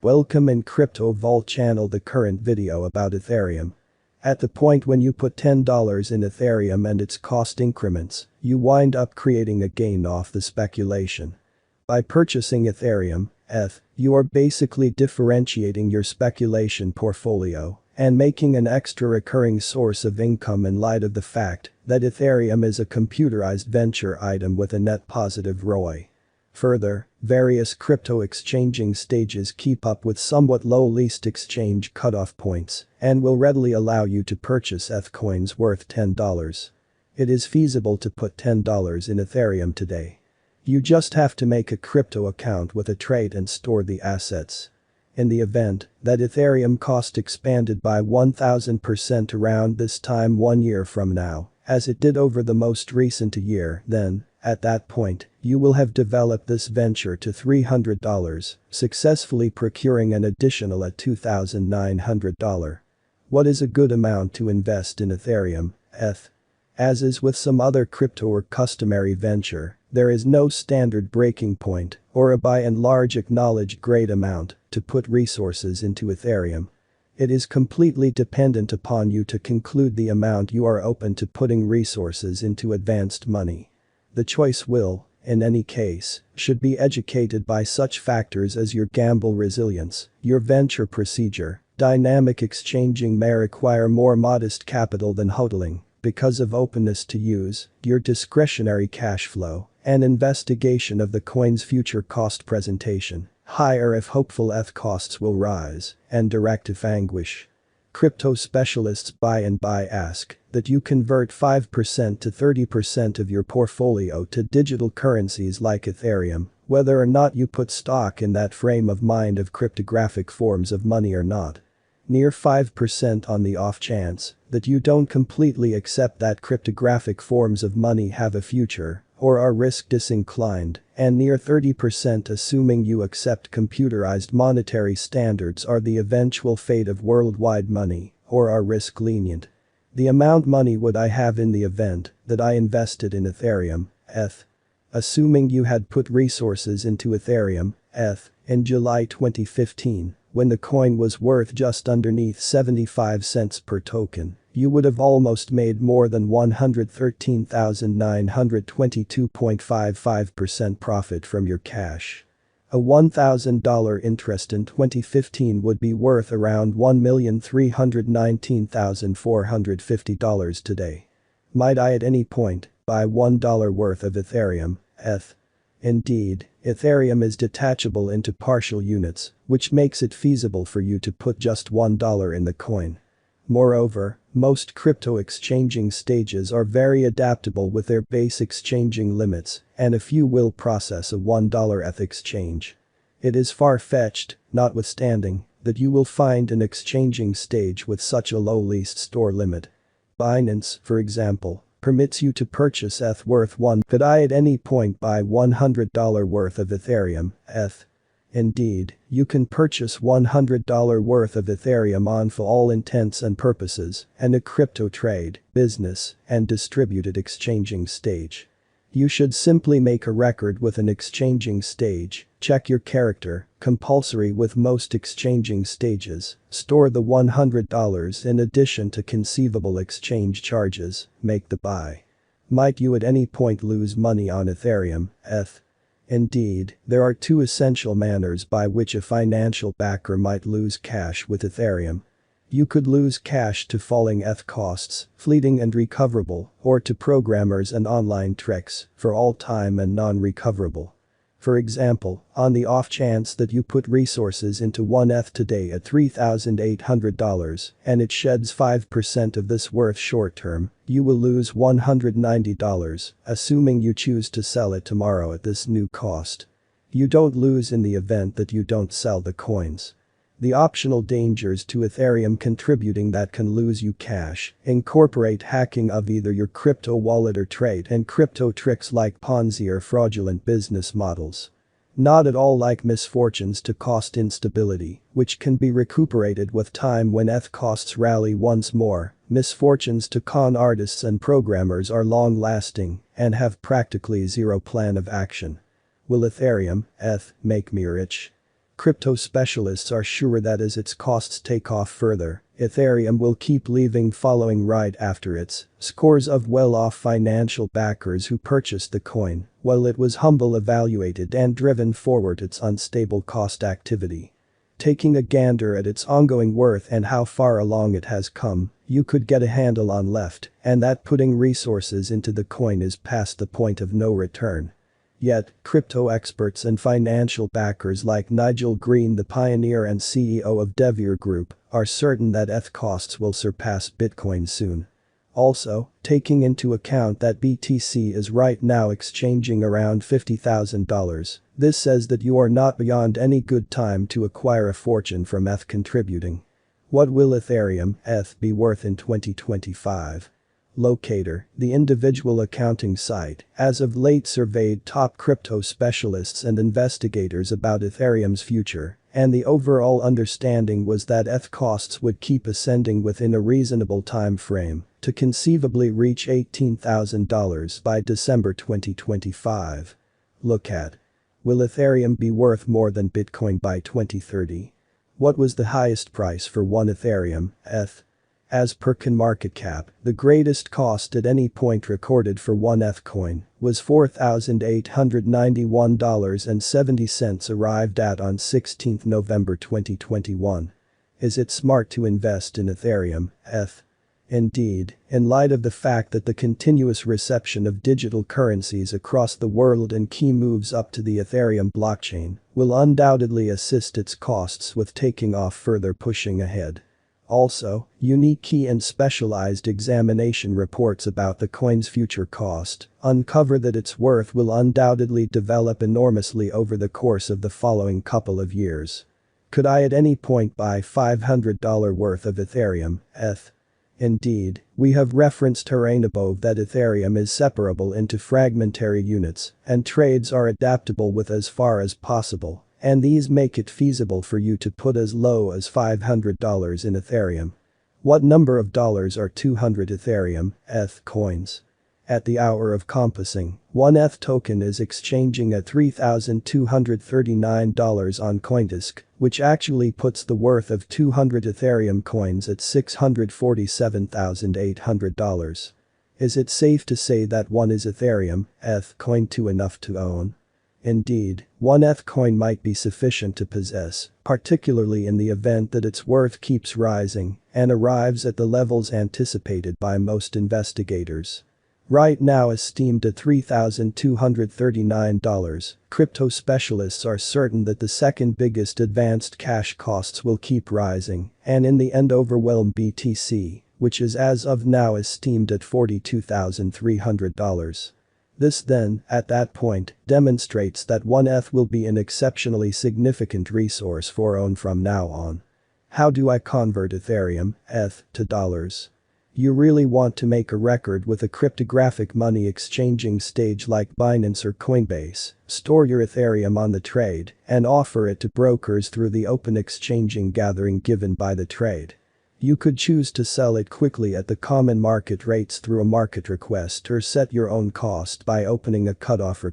Welcome in Crypto Vault channel. The current video about Ethereum. At the point when you put $10 in Ethereum and its cost increments, you wind up creating a gain off the speculation. By purchasing Ethereum, ETH, you are basically differentiating your speculation portfolio and making an extra recurring source of income in light of the fact that Ethereum is a computerized venture item with a net positive ROI. Further, various crypto exchanging stages keep up with somewhat low least exchange cutoff points and will readily allow you to purchase ETH coins worth $10. It is feasible to put $10 in Ethereum today. You just have to make a crypto account with a trade and store the assets. In the event that Ethereum cost expanded by 1000% around this time 1 year from now, as it did over the most recent year, then, at that point, you will have developed this venture to $300, successfully procuring an additional at $2,900. What is a good amount to invest in Ethereum, ETH? As is with some other crypto or customary venture, there is no standard breaking point or a by and large acknowledged great amount to put resources into Ethereum. It is completely dependent upon you to conclude the amount you are open to putting resources into advanced money. The choice will, in any case, should be educated by such factors as your gamble resilience, your venture procedure. Dynamic exchanging may require more modest capital than hodling because of openness to use, your discretionary cash flow, and investigation of the coin's future cost presentation. Higher if hopeful ETH costs will rise, and direct if anguish. Crypto specialists by and by ask that you convert 5% to 30% of your portfolio to digital currencies like Ethereum, whether or not you put stock in that frame of mind of cryptographic forms of money or not. Near 5% on the off chance that you don't completely accept that cryptographic forms of money have a future or are risk disinclined, and near 30% assuming you accept computerized monetary standards are the eventual fate of worldwide money or are risk lenient. The amount money would I have in the event that I invested in Ethereum, ETH? Assuming you had put resources into Ethereum, ETH, in July 2015, when the coin was worth just underneath 75 cents per token, you would have almost made more than 113,922.55% profit from your cash. A $1,000 interest in 2015 would be worth around $1,319,450 today. Might I at any point buy $1 worth of Ethereum, ETH? Indeed, Ethereum is detachable into partial units, which makes it feasible for you to put just $1 in the coin. Moreover, most crypto exchanging stages are very adaptable with their base exchanging limits, and a few will process a $1 ETH exchange. It is far-fetched, notwithstanding, that you will find an exchanging stage with such a low least store limit. Binance, for example, permits you to purchase ETH worth $1. Could I at any point buy $100 worth of Ethereum, ETH? Indeed, you can purchase $100 worth of Ethereum on for all intents and purposes and a crypto trade, business, and distributed exchanging stage. You should simply make a record with an exchanging stage, check your character, compulsory with most exchanging stages, store the $100 in addition to conceivable exchange charges, make the buy. Might you at any point lose money on Ethereum, ETH? Indeed, there are two essential manners by which a financial backer might lose cash with Ethereum. You could lose cash to falling ETH costs, fleeting and recoverable, or to programmers and online tricks, for all time and non-recoverable. For example, on the off chance that you put resources into 1 ETH today at $3,800 and it sheds 5% of this worth short term, you will lose $190, assuming you choose to sell it tomorrow at this new cost. You don't lose in the event that you don't sell the coins. The optional dangers to Ethereum contributing that can lose you cash incorporate hacking of either your crypto wallet or trade and crypto tricks like Ponzi or fraudulent business models. Not at all like misfortunes to cost instability, which can be recuperated with time when ETH costs rally once more. Misfortunes to con artists and programmers are long-lasting and have practically zero plan of action. Will Ethereum, ETH, make me rich? Crypto specialists are sure that as its costs take off further, Ethereum will keep leaving following right after its scores of well-off financial backers who purchased the coin, while it was humble evaluated and driven forward its unstable cost activity. Taking a gander at its ongoing worth and how far along it has come, you could get a handle on left, and that putting resources into the coin is past the point of no return. Yet, crypto experts and financial backers like Nigel Green, the pioneer and CEO of ETHEREUM Group, are certain that ETH costs will surpass Bitcoin soon. Also, taking into account that BTC is right now exchanging around $50,000, this says that you are not beyond any good time to acquire a fortune from ETH contributing. What will Ethereum ETH be worth in 2025? Locator, the individual accounting site, as of late surveyed top crypto specialists and investigators about Ethereum's future, and the overall understanding was that ETH costs would keep ascending within a reasonable time frame to conceivably reach $18,000 by December 2025. Look at. Will Ethereum be worth more than Bitcoin by 2030? What was the highest price for one Ethereum ETH? As per CoinMarketCap, the greatest cost at any point recorded for one ETH coin was $4,891.70 arrived at on 16 November 2021. Is it smart to invest in Ethereum ETH? Indeed, in light of the fact that the continuous reception of digital currencies across the world and key moves up to the Ethereum blockchain will undoubtedly assist its costs with taking off further pushing ahead. Also, unique key and specialized examination reports about the coin's future cost uncover that its worth will undoubtedly develop enormously over the course of the following couple of years. Could I at any point buy $500 worth of Ethereum ETH? Indeed, we have referenced terrain above that Ethereum is separable into fragmentary units and trades are adaptable with as far as possible. And these make it feasible for you to put as low as $500 in Ethereum. What number of dollars are 200 Ethereum ETH coins? At the hour of compassing, one ETH token is exchanging at $3,239 on CoinDesk, which actually puts the worth of 200 Ethereum coins at $647,800. Is it safe to say that one is Ethereum ETH coin too enough to own? Indeed, one ETH coin might be sufficient to possess, particularly in the event that its worth keeps rising and arrives at the levels anticipated by most investigators. Right now esteemed at $3,239, crypto specialists are certain that the second biggest advanced cash costs will keep rising and in the end overwhelm BTC, which is as of now esteemed at $42,300. This then, at that point, demonstrates that one ETH will be an exceptionally significant resource for own from now on. How do I convert Ethereum ETH to dollars? You really want to make a record with a cryptographic money exchanging stage like Binance or Coinbase, store your Ethereum on the trade and offer it to brokers through the open exchanging gathering given by the trade. You could choose to sell it quickly at the common market rates through a market request or set your own cost by opening a cutoff request.